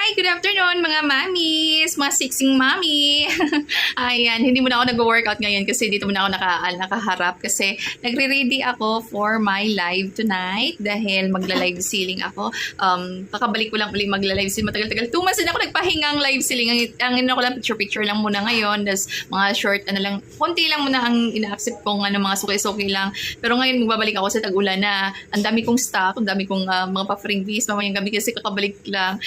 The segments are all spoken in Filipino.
Hi! Good afternoon mga mamis! Mga siksing mami! Ayan, hindi muna ako nag-workout ngayon kasi dito muna ako nakaharap kasi nagre-ready ako for my live tonight dahil magla-live ceiling ako. Kakabalik ko lang ulit magla-live ceiling. Matagal-tagal. 2 months din ako nagpahingang live ceiling. Ang ino ko lang picture-picture lang muna ngayon. Das mga short, konti lang muna ang ina-accept kong mga suki-suki lang. Pero ngayon magbabalik ako sa tag-ulan na ang dami kong stock, ang dami kong mga pa-freebies mamayang gabi kasi kakabalik lang.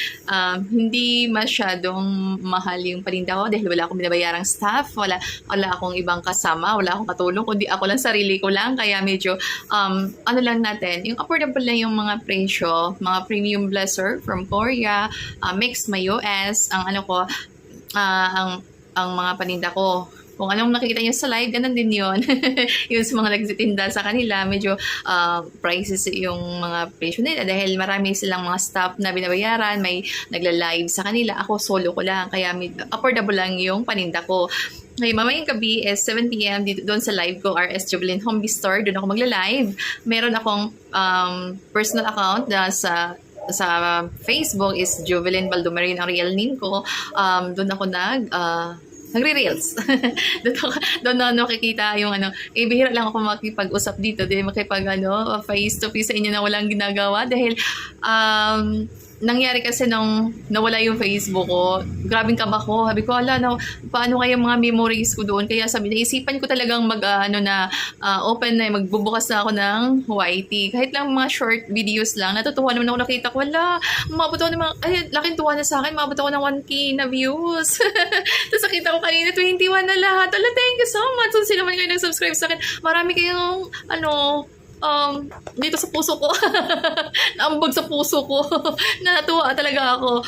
Hindi masyadong mahal yung paninda ko dahil wala akong binabayarang staff, wala akong ibang kasama, wala akong katulong, kundi ako lang, sarili ko lang. Kaya medyo, ano lang natin, yung affordable lang yung mga presyo, mga premium blazer from Korea, mixed may US, ang ang mga paninda ko. Kung anong nakikita nyo sa live, ganun din yun. Yun sa mga nagtitinda sa kanila, medyo prices yung mga presyo nila dahil marami silang mga staff na binabayaran, may nagla-live sa kanila. Ako, solo ko lang, kaya affordable lang yung paninda ko. Okay, mamayang gabi is 7 p.m. dito doon sa live ko, RS Jovelyn Home Store. Doon ako magla-live. Meron akong personal account na sa Facebook is Jovelyn Baldomarin ang real name ko. Doon ako nagre-reels. doon na nakikita yung bihira lang ako makipag-usap dito, di makipag face to face sa inyo na walang ginagawa dahil nangyari kasi nung nawala yung Facebook ko, grabing kaba ko. Sabi ko, paano kaya mga memories ko doon? Kaya naisipan ko talagang open na, magbubukas na ako ng YT. Kahit lang mga short videos lang, natutuwa naman ako, nakita ko, umabot ako ng laking tuwa na sa akin, umabot ako ng 1K na views. Tapos nakita ko kanina, 21 na lahat. Thank you so much. So, sila man kayo nag-subscribe sa akin. Marami kayong, dito sa puso ko. Naambag sa puso ko. Natuwa talaga ako.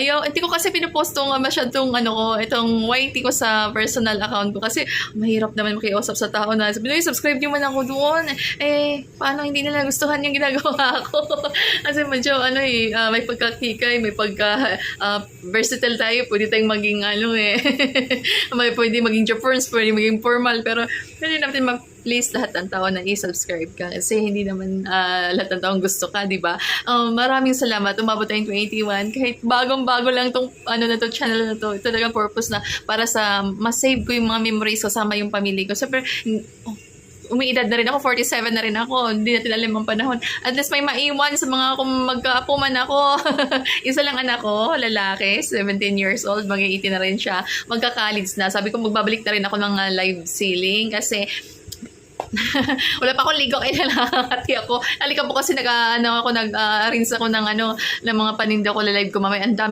Hindi ko kasi pinupost masyadong itong YT ko sa personal account ko kasi mahirap naman makiusap sa tao na sabi, subscribe nyo man ako doon. Paano hindi nila gustuhan yung ginagawa ko? Kasi medyo may pagkakikay, may versatile tayo. Pwede tayong maging pwede maging Japons, pwede maging formal, pero pwede natin please lahat ng tao na i-subscribe ka kasi hindi naman lahat ng tao gusto ka, di ba? Maraming salamat. Umabot tayong 21 kahit bagong-bago lang tong channel na to. Ito talaga purpose na para sa ma-save ko yung mga memories kasama yung pamilya ko. Siyempre, umiidad na rin ako, 47 na rin ako, hindi natin alam ang panahon. At least may maiwan sa mga kung magkaapo man ako. Isa lang anak ko, lalaki, 17 years old, mag-18 na rin siya. Magka-college na. Sabi ko magbabalik na rin ako ng live ceiling kasi wala pa akong ligo kaya nakakati ako. Halika po kasi nag-rinse ako ng mga paninda ko, live ko mamaya. Ang dami